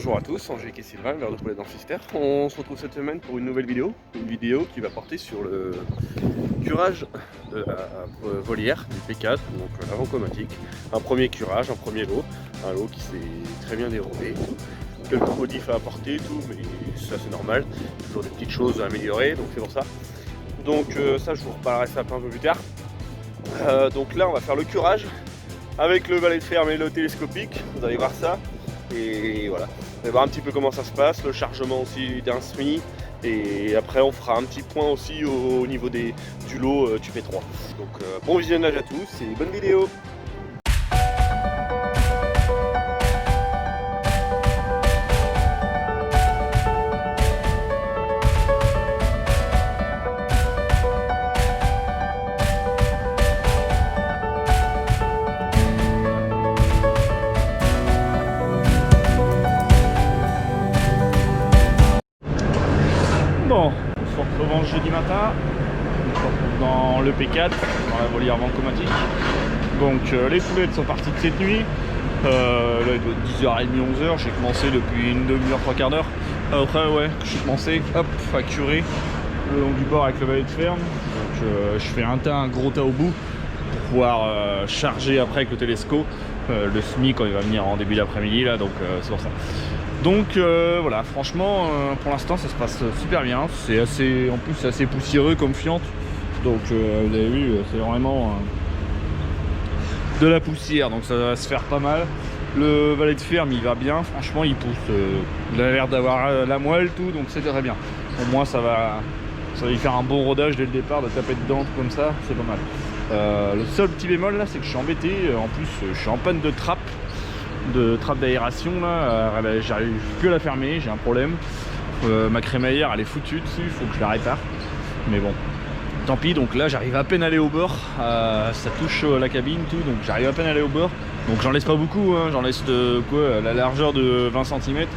Bonjour à tous, Angélique et Sylvain, verre de poulet dans le Finistère. On se retrouve cette semaine pour une nouvelle vidéo. Une vidéo qui va porter sur le curage de la volière du P4, donc l'avant-comatique. Un premier curage, un premier lot, un lot qui s'est très bien déroulé. Quelques modifs à apporter, tout, mais ça c'est normal. Toujours des petites choses à améliorer, donc c'est pour ça. Donc ça, je vous reparlerai ça un peu plus tard. Donc là, on va faire le curage avec le valet de ferme et le télescopique. Vous allez voir ça. Et voilà, on va voir un petit peu comment ça se passe, le chargement aussi d'un SMI. Et après on fera un petit point aussi au niveau du lot du P3. Donc bon visionnage à tous et bonne vidéo. Bon, on se retrouve jeudi matin, on se retrouve dans le P4, dans la volière vancomatique. Donc les poulettes sont parties de cette nuit, là il doit être 10h30, 11h, j'ai commencé depuis une demi-heure, trois quarts d'heure. Après ouais, je suis commencé, hop, à curer le long du bord avec le valet de ferme. Donc je fais un gros tas au bout pour pouvoir charger après avec le télescope, le SMI quand il va venir en début d'après-midi là, donc c'est pour ça. Donc voilà, franchement pour l'instant ça se passe super bien, c'est assez, en plus c'est assez poussiéreux comme fiente, donc vous avez vu c'est vraiment de la poussière, donc ça va se faire pas mal. Le valet de ferme il va bien, franchement il pousse, il a l'air d'avoir la moelle tout, donc c'est très bien. Au moins ça va lui faire un bon rodage dès le départ, de taper dedans comme ça, c'est pas mal. Le seul petit bémol là c'est que je suis embêté, en plus je suis en panne de trappe d'aération là, j'arrive que à la fermer, j'ai un problème. Ma crémaillère elle est foutue dessus, il faut que je la répare, mais bon tant pis. Donc là j'arrive à peine à aller au bord, ça touche la cabine tout, donc j'arrive à peine à aller au bord, donc j'en laisse pas beaucoup, hein. J'en laisse quoi, la largeur de 20 cm.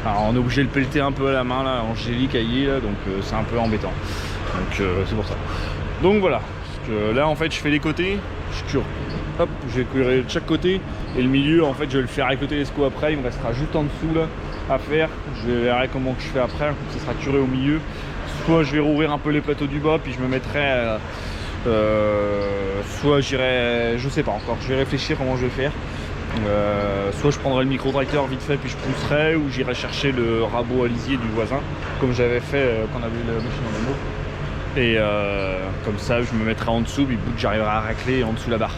Alors on est obligé de le pelleter un peu à la main là, Angélique Aillé là, donc c'est un peu embêtant, donc c'est pour ça. Donc voilà, parce que là en fait je fais les côtés, je cure, hop, je vais curer de chaque côté, et le milieu en fait je vais le faire avec le télescope après, il me restera juste en dessous là à faire. Je verrai comment que je fais après, comme ça sera curé au milieu. Soit je vais rouvrir un peu les plateaux du bas, puis je me mettrai soit j'irai, je sais pas encore, je vais réfléchir comment je vais faire. Soit je prendrai le micro-tracteur vite fait puis je pousserai, ou j'irai chercher le rabot à lisier du voisin comme j'avais fait quand on avait la machine en démo. Et comme ça je me mettrai en dessous, puis bout que j'arriverai à racler en dessous la barre.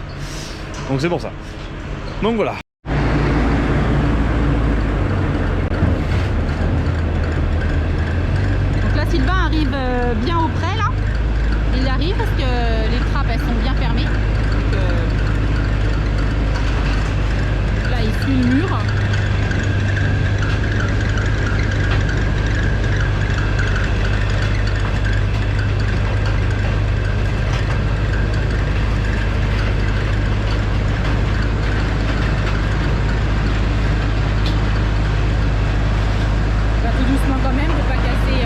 Donc c'est pour ça. Donc voilà. Donc là Sylvain arrive bien auprès là. Il arrive parce que les trappes elles sont bien fermées. Donc, là il suit le mur. Quand même, de pas casser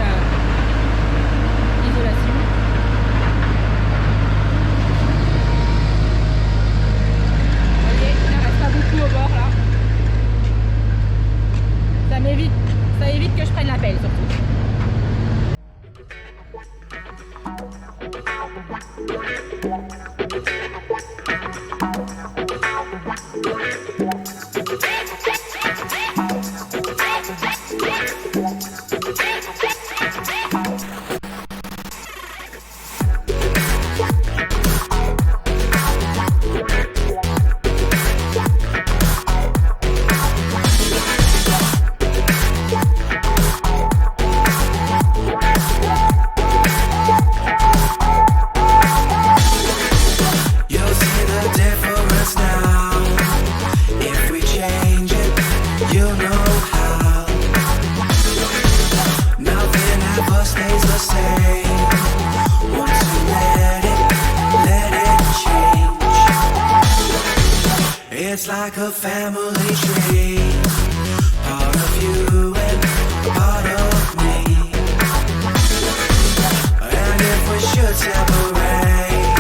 l'isolation. Vous voyez, il ne reste pas beaucoup au bord là. Ça évite que je prenne la pelle surtout. It's like a family tree, part of you and part of me. And if we should separate,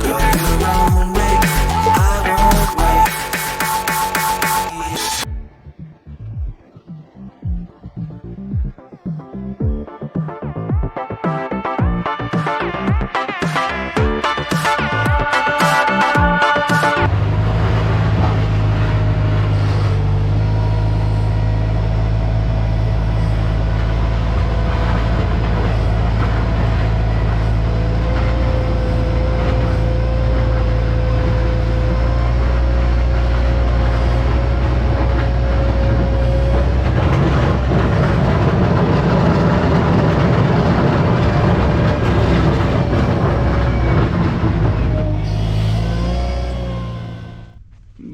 go your own way, I won't wait.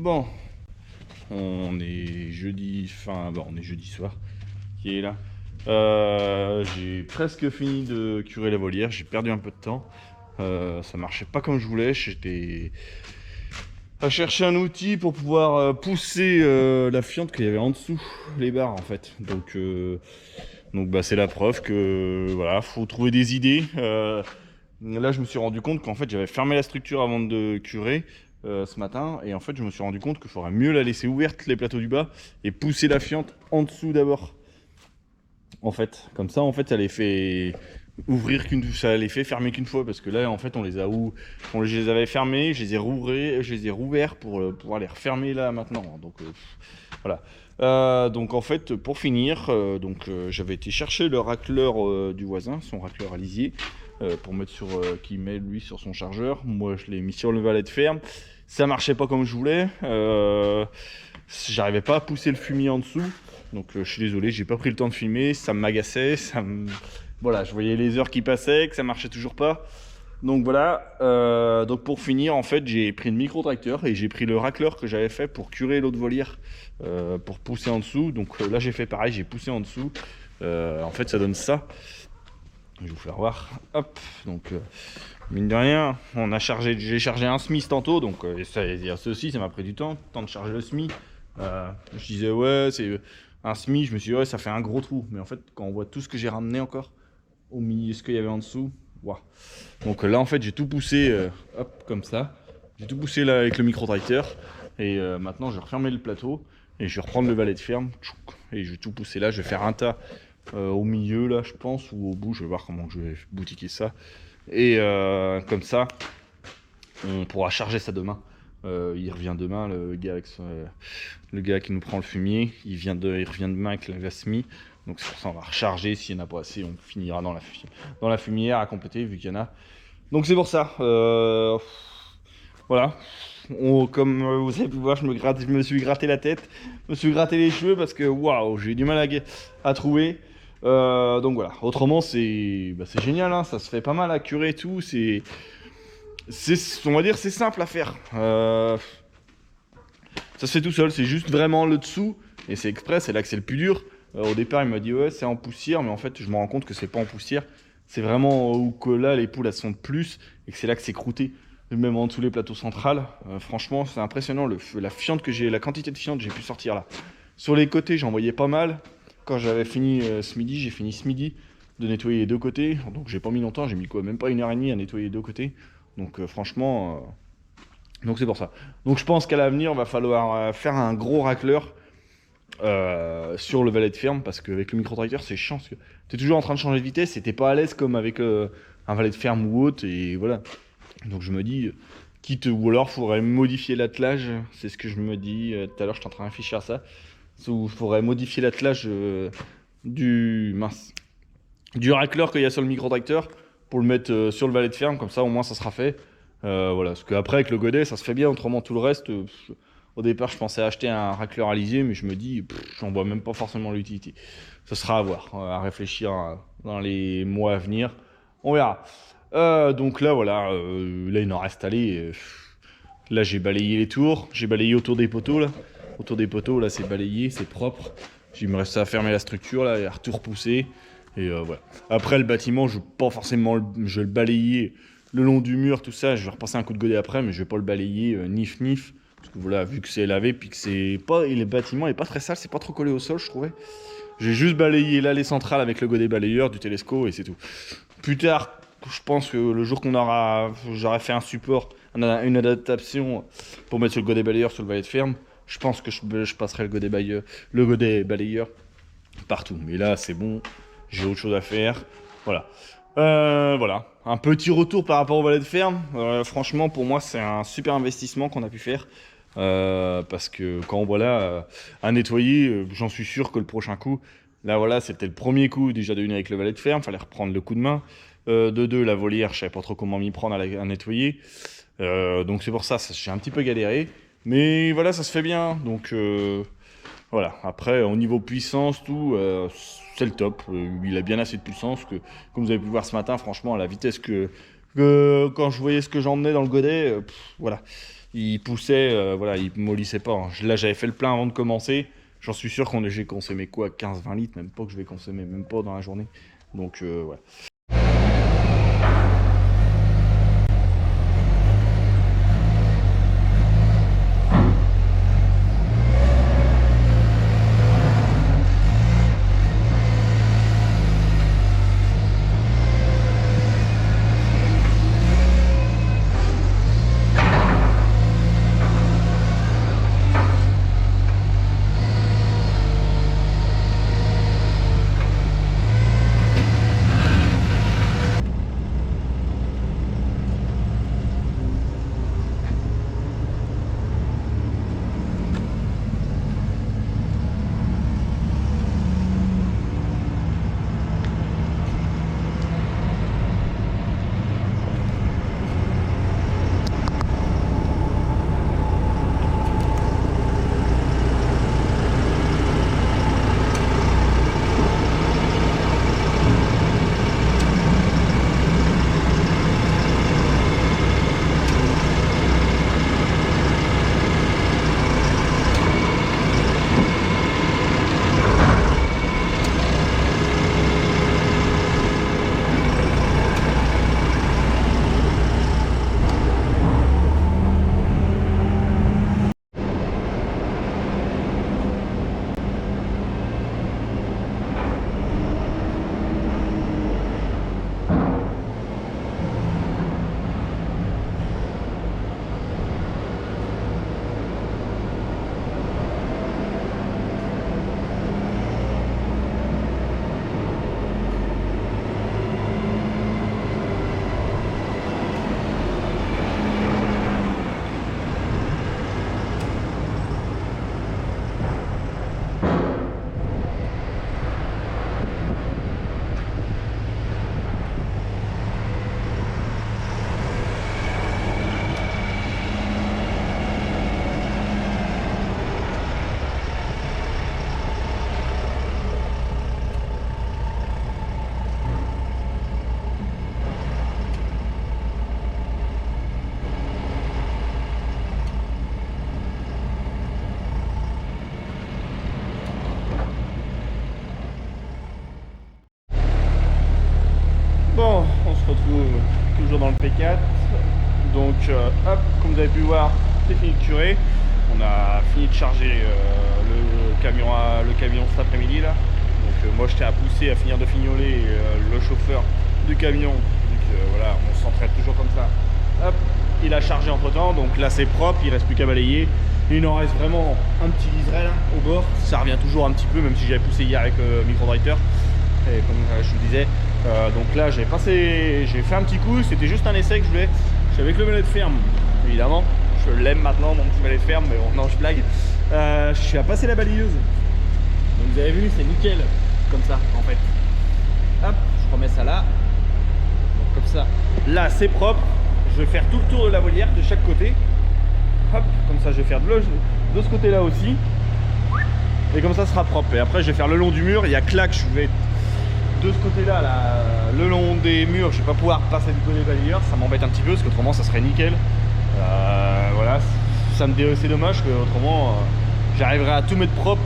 Bon, on est jeudi, on est jeudi soir, qui est là. J'ai presque fini de curer la volière, j'ai perdu un peu de temps. Ça marchait pas comme je voulais, j'étais à chercher un outil pour pouvoir pousser la fiente qu'il y avait en dessous, les barres en fait. Donc bah, c'est la preuve que voilà, faut trouver des idées. Là je me suis rendu compte qu'en fait j'avais fermé la structure avant de curer ce matin, et en fait je me suis rendu compte qu'il faudrait mieux la laisser ouverte, les plateaux du bas, et pousser la fiente en dessous d'abord. En fait, comme ça en fait ça les fait ouvrir ça les fait fermer qu'une fois, parce que là en fait on les avait fermés, je les ai rouverts pour pouvoir les refermer là maintenant. Donc voilà. Donc en fait pour finir, j'avais été chercher le racleur du voisin, son racleur à lisier, pour mettre qui met lui sur son chargeur. Moi je l'ai mis sur le valet de ferme, ça marchait pas comme je voulais, j'arrivais pas à pousser le fumier en dessous. Donc je suis désolé, j'ai pas pris le temps de filmer, ça m'agaçait, voilà, je voyais les heures qui passaient, que ça marchait toujours pas. Donc voilà, donc pour finir, en fait, j'ai pris le micro-tracteur et j'ai pris le racleur que j'avais fait pour curer l'autre volière, pour pousser en dessous. Donc là, j'ai fait pareil, j'ai poussé en dessous. En fait, ça donne ça. Je vais vous faire voir. Hop, donc mine de rien, j'ai chargé un SMI tantôt, donc ceci, ça m'a pris du temps de charger le SMI. Je disais ouais, c'est un SMI, je me suis dit ouais, ça fait un gros trou, mais en fait quand on voit tout ce que j'ai ramené encore au milieu, ce qu'il y avait en dessous, wow. Donc là en fait j'ai tout poussé hop comme ça, j'ai tout poussé là avec le micro-tracteur, et maintenant je vais refermer le plateau et je vais reprendre le valet de ferme et je vais tout pousser là, je vais faire un tas au milieu là je pense, ou au bout, je vais voir comment je vais boutiquer ça, et comme ça on pourra charger ça demain. Il revient demain, le gars qui nous prend le fumier, il revient demain avec la SMI. Donc c'est pour ça on va recharger, s'il n'y en a pas assez, on finira dans la fumière à compléter vu qu'il y en a. Donc c'est pour ça. Voilà. Comme vous avez pu voir, je me suis gratté la tête, je me suis gratté les cheveux parce que waouh, j'ai eu du mal à trouver. Donc voilà. Autrement c'est génial, hein, ça se fait pas mal à curer et tout. On va dire c'est simple à faire. Ça se fait tout seul, c'est juste vraiment le dessous, et c'est exprès, c'est là que c'est le plus dur. Au départ il m'a dit ouais c'est en poussière, mais en fait je me rends compte que c'est pas en poussière, c'est vraiment où que là les poules elles sont de plus, et que c'est là que c'est croûté. Même en dessous les plateaux centrales, franchement c'est impressionnant la fiente que j'ai, la quantité de fiente que j'ai pu sortir là. Sur les côtés j'en voyais pas mal. Quand j'avais fini j'ai fini ce midi de nettoyer les deux côtés, donc j'ai pas mis longtemps, j'ai mis quoi, même pas 1h30 à nettoyer les deux côtés. Donc franchement, donc c'est pour ça. Donc je pense qu'à l'avenir, il va falloir faire un gros racleur sur le valet de ferme, parce qu'avec le micro-tracteur, c'est chiant, parce que tu es toujours en train de changer de vitesse et t'es pas à l'aise comme avec un valet de ferme ou autre, et voilà. Donc je me dis, ou alors il faudrait modifier l'attelage, c'est ce que je me dis, tout à l'heure j'étais en train de réfléchir à ça, il faudrait modifier l'attelage du racleur qu'il y a sur le micro-tracteur, pour le mettre sur le valet de ferme, comme ça au moins ça sera fait. Voilà, parce qu'après avec le godet ça se fait bien, autrement tout le reste, au départ je pensais acheter un racleur à lisier, mais je me dis, j'en vois même pas forcément l'utilité. Ce sera à voir, à réfléchir dans les mois à venir, on verra. Donc là voilà, là il en reste aller. Là j'ai balayé les tours, j'ai balayé autour des poteaux là. Autour des poteaux là c'est balayé, c'est propre. Il me reste à fermer la structure là et à tout repousser. Et voilà. Après le bâtiment, je vais pas forcément je vais le balayer le long du mur, tout ça. Je vais repasser un coup de godet après, mais je vais pas le balayer nif. Parce que voilà, vu que c'est lavé, puis que c'est pas. Et le bâtiment est pas très sale, c'est pas trop collé au sol, je trouvais. J'ai juste balayé l'allée centrale avec le godet balayeur, du télescope, et c'est tout. Plus tard, je pense que le jour j'aurai fait un support, une adaptation pour mettre le godet balayeur sur le valet de ferme, je pense que je passerai le godet balayeur partout. Mais là, c'est bon. J'ai autre chose à faire, voilà. Voilà, un petit retour par rapport au valet de ferme. Franchement, pour moi, c'est un super investissement qu'on a pu faire. Parce que quand on voit là à nettoyer, j'en suis sûr que le prochain coup, là voilà, c'était le premier coup déjà de une avec le valet de ferme, fallait reprendre le coup de main. De deux, la volière, je savais pas trop comment m'y prendre à nettoyer. Donc c'est pour ça, j'ai un petit peu galéré. Mais voilà, ça se fait bien. Donc voilà, après au niveau puissance, tout, c'est le top. Il a bien assez de puissance que, comme vous avez pu voir ce matin, franchement, à la vitesse que Quand je voyais ce que j'emmenais dans le godet, voilà, il poussait, voilà, il mollissait pas. Hein. Là, j'avais fait le plein avant de commencer. J'en suis sûr qu'on j'ai consommé quoi, 15-20 litres, même pas que je vais consommer, même pas dans la journée. Donc, voilà. Bon, on se retrouve toujours dans le P4. Donc, hop, comme vous avez pu voir, c'est fini de curer. On a fini de charger le camion cet après-midi là. Donc, moi j'étais à pousser, à finir de fignoler le chauffeur du camion. Donc, voilà, on s'entraide toujours comme ça. Hop, il a chargé entre temps. Donc là, c'est propre, il reste plus qu'à balayer. Il en reste vraiment un petit liseré là, au bord. Ça revient toujours un petit peu, même si j'avais poussé hier avec le micro-driver. Et comme je vous disais, donc là j'ai fait un petit coup, c'était juste un essai que je voulais. Je suis avec le mallet de ferme, évidemment. Je l'aime maintenant, mon petit mallet de ferme, mais bon, non, je blague. Je suis à passer la balayeuse. Donc vous avez vu, c'est nickel, comme ça en fait. Hop, je remets ça là. Donc comme ça, là c'est propre. Je vais faire tout le tour de la volière de chaque côté. Hop, comme ça je vais faire de ce côté là aussi. Et comme ça sera propre. Et après je vais faire le long du mur. Il y a claque, je vais de ce côté là, le long des murs. Je vais pas pouvoir passer du côté balayeur. Ça m'embête un petit peu parce qu'autrement ça serait nickel. Voilà, c'est dommage que autrement j'arriverai à tout mettre propre.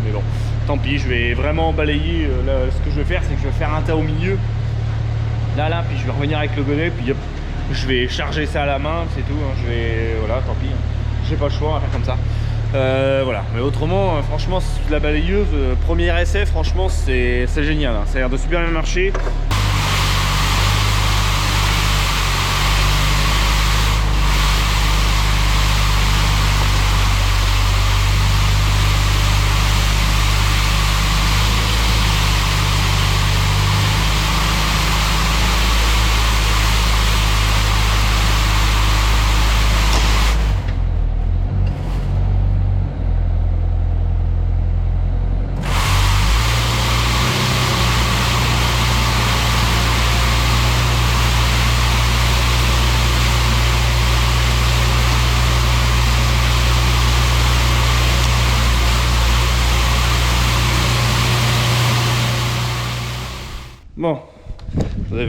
Mais bon, tant pis, je vais vraiment balayer. Là, ce que je vais faire, c'est que je vais faire un tas au milieu. Là, puis je vais revenir avec le godet. Puis hop, je vais charger ça à la main, c'est tout. Hein. Voilà, tant pis. Hein. J'ai pas le choix, on va faire comme ça. Voilà, mais autrement, franchement, la balayeuse, premier essai, franchement, c'est génial. Hein. Ça a l'air de super bien marcher.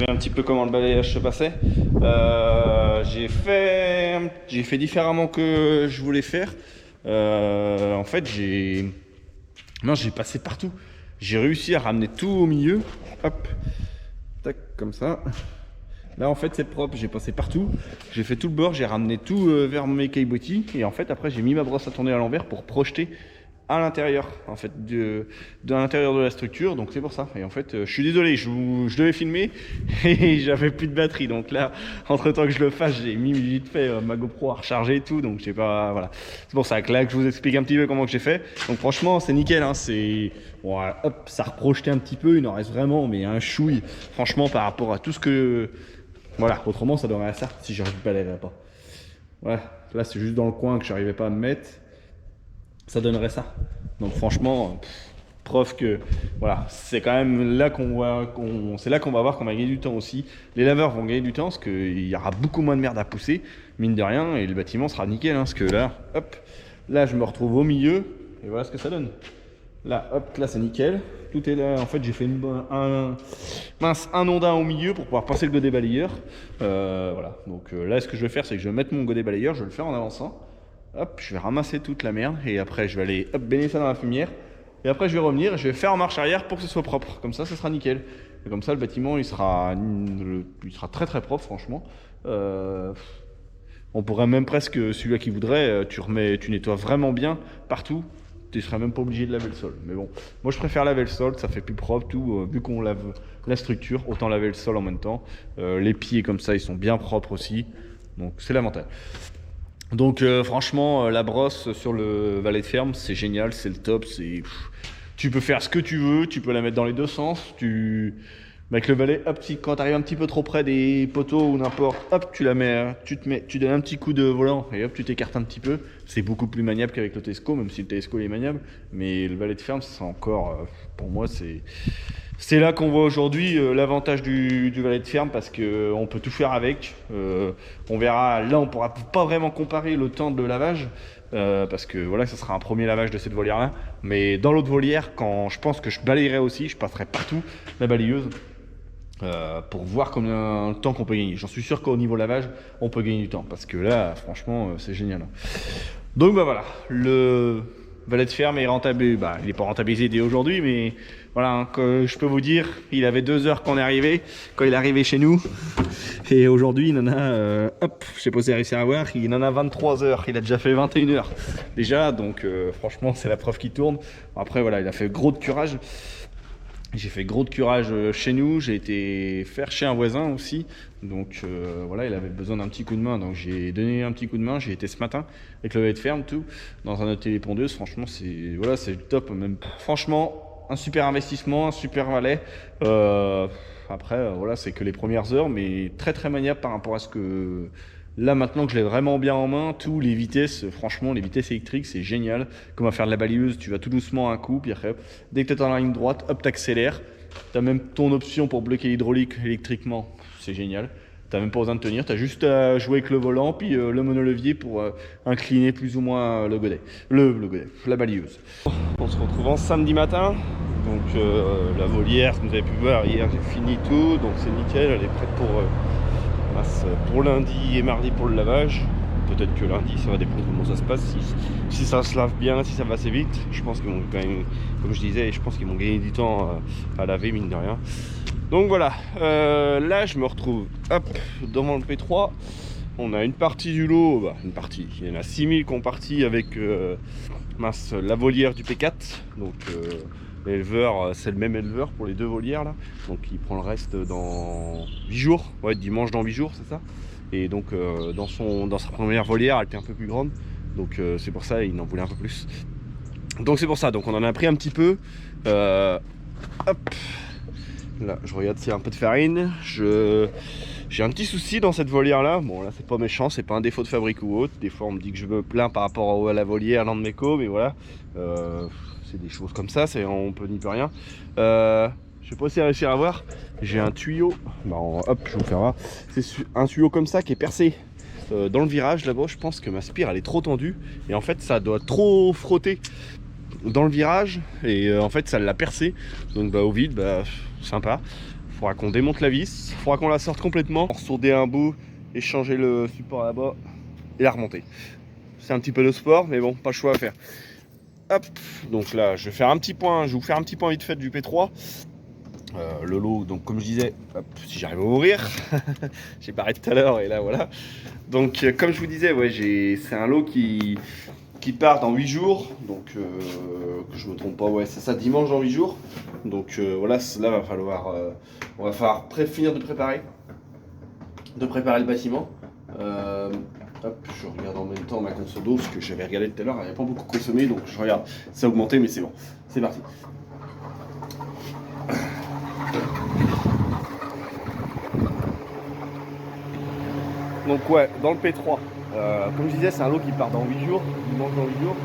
savez un petit peu comment le balayage se passait. J'ai fait différemment que je voulais faire. En fait, j'ai passé partout. J'ai réussi à ramener tout au milieu. Hop, tac, comme ça. Là, en fait, c'est propre. J'ai passé partout. J'ai fait tout le bord. J'ai ramené tout vers mes caillebotis. Et en fait, après, j'ai mis ma brosse à tourner à l'envers pour projeter à l'intérieur, en fait, de l'intérieur de la structure. Donc, c'est pour ça. Et en fait, je suis désolé, je devais filmer et j'avais plus de batterie. Donc là, entre temps que je le fasse, j'ai mis vite fait ma GoPro à recharger et tout. Donc, je sais pas, voilà. C'est pour ça que là, que je vous explique un petit peu comment que j'ai fait. Donc, franchement, c'est nickel. Hein, c'est, bon, hop, ça reprojetait un petit peu. Il en reste vraiment, mais un chouille. Franchement, par rapport à tout ce que, voilà. Autrement, ça donnerait à ça si je ne balayerais pas. Voilà. Là, c'est juste dans le coin que je n'arrivais pas à me mettre. Ça donnerait ça. Donc franchement, preuve que voilà, c'est quand même là qu'on va voir qu'on va gagner du temps aussi. Les laveurs vont gagner du temps parce qu'il y aura beaucoup moins de merde à pousser, mine de rien, et le bâtiment sera nickel. Hein, parce que là, hop, là je me retrouve au milieu et voilà ce que ça donne. Là, hop, là c'est nickel. Tout est là. En fait, j'ai fait un ondin au milieu pour pouvoir passer le godet balayeur. Voilà. Donc là, ce que je vais faire, c'est que je vais mettre mon godet balayeur, je vais le faire en avançant. Hop, je vais ramasser toute la merde et après je vais aller hop, baigner ça dans la fumière et après je vais revenir et je vais faire en marche arrière pour que ce soit propre. Comme ça sera nickel. Et comme ça le bâtiment il sera très très propre franchement. On pourrait même presque, celui-là qui voudrait, tu nettoies vraiment bien partout. Tu ne serais même pas obligé de laver le sol. Mais bon, moi je préfère laver le sol, ça fait plus propre tout. Vu qu'on lave la structure, autant laver le sol en même temps. Les pieds comme ça ils sont bien propres aussi. Donc c'est l'avantage. Donc franchement, la brosse sur le valet de ferme, c'est génial, c'est le top. Tu peux faire ce que tu veux, tu peux la mettre dans les deux sens. Avec le valet, hop, quand tu arrives un petit peu trop près des poteaux ou n'importe, hop, tu donnes un petit coup de volant et hop, tu t'écartes un petit peu. C'est beaucoup plus maniable qu'avec le Tesco, même si le Tesco est maniable. Mais le valet de ferme, c'est encore, pour moi, c'est là qu'on voit aujourd'hui l'avantage du valet de ferme parce qu'on peut tout faire avec. On verra, là on pourra pas vraiment comparer le temps de lavage parce que voilà, ça sera un premier lavage de cette volière là. Mais dans l'autre volière, quand je pense que je balayerai aussi, je passerai partout la balayeuse pour voir combien de temps qu'on peut gagner. J'en suis sûr qu'au niveau lavage, on peut gagner du temps parce que là, franchement, c'est génial. Donc bah voilà, le valet de ferme est rentabilisé. Bah, il n'est pas rentabilisé dès aujourd'hui, mais voilà, hein, je peux vous dire, il avait 2 heures quand on est arrivé, quand il est arrivé chez nous. Et aujourd'hui, il en a, hop, je sais pas si vous avez réussi à voir, il en a 23 heures. Il a déjà fait 21 heures déjà, donc franchement, c'est la preuve qu'il tourne. Après, voilà, il a fait gros de curage. J'ai fait gros de curage chez nous, j'ai été faire chez un voisin aussi. Donc voilà, il avait besoin d'un petit coup de main, donc j'ai donné un petit coup de main. J'ai été ce matin avec le valet de ferme, tout, dans un atelier pondeuse. Franchement, c'est voilà, c'est top. Même franchement, un super investissement, un super valet. Après, voilà, c'est que les premières heures, mais très très maniable par rapport à ce que... Là maintenant que je l'ai vraiment bien en main, tous les vitesses, franchement les vitesses électriques c'est génial. Comme à faire de la balayeuse, tu vas tout doucement un coup, puis après, dès que tu es dans la ligne droite, hop, t'accélères. Tu as même ton option pour bloquer l'hydraulique électriquement, c'est génial. Tu n'as même pas besoin de tenir, tu as juste à jouer avec le volant, puis le monolevier pour incliner plus ou moins le godet, la balayeuse. On se retrouve en samedi matin, donc la volière, comme vous avez pu voir hier, j'ai fini tout, donc c'est nickel, elle est prête pour lundi et mardi pour le lavage. Peut-être que lundi ça va dépendre comment ça se passe, si ça se lave bien, si ça va assez vite. Je pense qu'ils vont quand même, comme je disais, je pense qu'ils vont gagner du temps à laver mine de rien. Donc voilà, là je me retrouve hop, devant le P3. On a une partie du lot, une partie, il y en a 6000 qui ont parti avec la volière du P4. Donc l'éleveur, c'est le même éleveur pour les 2 volières là. Donc il prend le reste dans 8 jours, ouais, dimanche dans 8 jours, c'est ça. Et donc dans sa première volière, elle était un peu plus grande. Donc c'est pour ça, il en voulait un peu plus. Donc c'est pour ça, donc on en a pris un petit peu. Hop. Là, je regarde s'il y a un peu de farine. J'ai un petit souci dans cette volière là. Bon, là, c'est pas méchant, c'est pas un défaut de fabrique ou autre. Des fois, on me dit que je me plains par rapport à la volière, l'un de mes co, mais voilà. C'est des choses comme ça, on peut n'y peut rien. Je sais pas si réussir à voir. J'ai un tuyau. Hop, je vais vous faire voir. C'est un tuyau comme ça qui est percé dans le virage là-bas. Je pense que ma spire elle est trop tendue et en fait, ça doit trop frotter dans le virage et en fait, ça l'a percé. Donc, au vide, sympa. faudra qu'on démonte la vis, faudra qu'on la sorte complètement, sourder un bout et changer le support là-bas et la remonter. C'est un petit peu de sport, mais bon, pas le choix à faire. Hop, donc là, je vais faire un petit point, je vais vous faire un petit point vite fait du P3. Le lot, donc comme je disais, hop, si j'arrive à ouvrir, j'ai barré tout à l'heure et là voilà. Donc comme je vous disais, ouais, c'est un lot qui part dans 8 jours, donc que je me trompe pas, ouais, c'est ça, dimanche dans 8 jours. Donc voilà, là va falloir, on va falloir finir de préparer le bâtiment. Hop, je regarde en même temps ma conso d'eau, parce que j'avais regardé tout à l'heure, elle n'avait pas beaucoup consommé, donc je regarde, ça a augmenté, mais c'est bon, c'est parti. Donc ouais, dans le P3, comme je disais, c'est un lot qui part dans 8 jours, dimanche dans 8 jours.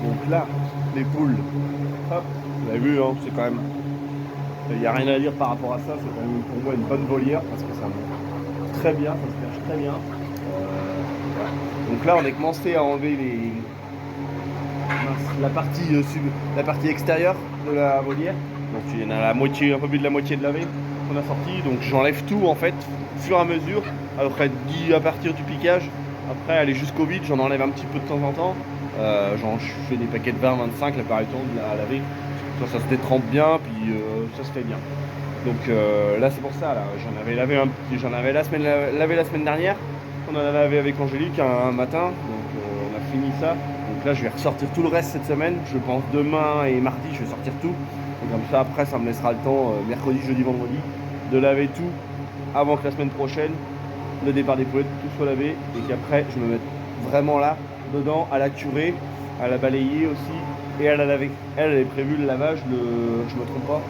Donc là, les poules, hop, vous avez vu, hein, c'est quand même, il n'y a rien à dire par rapport à ça, c'est quand même pour moi une bonne volière, parce que ça monte très bien, ça se perche très bien. Voilà. Donc là, on a commencé à enlever la partie extérieure de la volière. Donc il y en a la moitié, un peu plus de la moitié de lavé qu'on a sorti. Donc j'enlève tout en fait, au fur et à mesure. Après, à partir du piquage, après aller jusqu'au vide, j'en enlève un petit peu de temps en temps. Je fais des paquets de 20-25 la plupart du temps de la laver. Ça se détrempe bien, puis ça se fait bien. Donc là c'est pour ça, là j'en avais lavé lavé la semaine dernière. On en a lavé avec Angélique un matin, donc on a fini ça. Donc là je vais ressortir tout le reste cette semaine. Je pense demain et mardi je vais sortir tout. Donc comme ça après ça me laissera le temps mercredi, jeudi, vendredi de laver tout avant que la semaine prochaine le départ des poulettes tout soit lavé et qu'après je me mette vraiment là dedans à la curer, à la balayer aussi et à la laver. Elle est prévue le lavage je me trompe pas,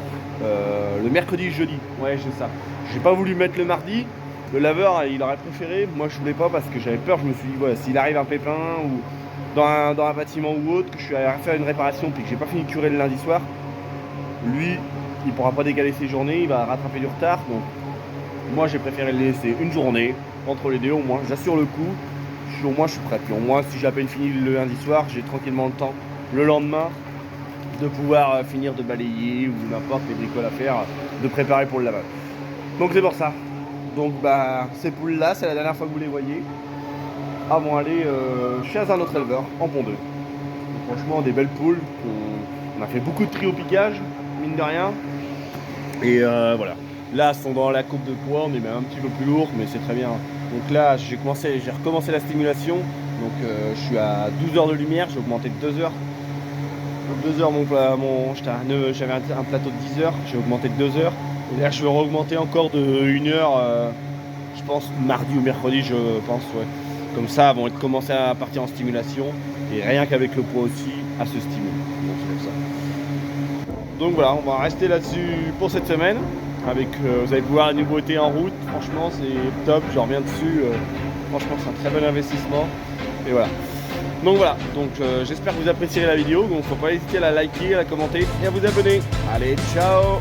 le mercredi et jeudi. Ouais j'ai ça. J'ai pas voulu mettre le mardi. Le laveur il aurait préféré, moi je voulais pas parce que j'avais peur, je me suis dit voilà, s'il arrive un pépin ou dans un bâtiment ou autre, que je suis allé faire une réparation puis que j'ai pas fini de curer le lundi soir, lui il pourra pas décaler ses journées, il va rattraper du retard. Donc moi j'ai préféré le laisser une journée entre les deux, au moins j'assure le coup, au moins je suis prêt. Puis au moins si j'ai à peine fini le lundi soir, j'ai tranquillement le temps le lendemain de pouvoir finir de balayer ou n'importe les bricoles à faire, de préparer pour le lavage. Donc c'est pour ça. Donc bah ces poules là, c'est la dernière fois que vous les voyez avant d'aller chez un autre éleveur en pont 2. Donc, franchement des belles poules, on a fait beaucoup de tri au piquage, mine de rien. Et voilà. Là elles sont dans la coupe de poids, on est même un petit peu plus lourd, mais c'est très bien. Donc là j'ai recommencé la stimulation. Donc je suis à 12 heures de lumière, j'ai augmenté de 2 heures. 2 heures j'avais un plateau de 10 heures, j'ai augmenté de 2 heures. Et là je vais augmenter encore de 1 heure, je pense mardi ou mercredi, je pense, ouais. Comme ça, elles vont commencer à partir en stimulation. Et rien qu'avec le poids aussi, à se stimuler. Donc c'est pour ça. Donc voilà, on va rester là-dessus pour cette semaine. Avec, vous allez pouvoir la nouveauté en route. Franchement, c'est top, je reviens dessus. Franchement, c'est un très bon investissement. Et voilà. Donc voilà, j'espère que vous apprécierez la vidéo. Donc faut pas hésiter à la liker, à la commenter et à vous abonner. Allez, ciao!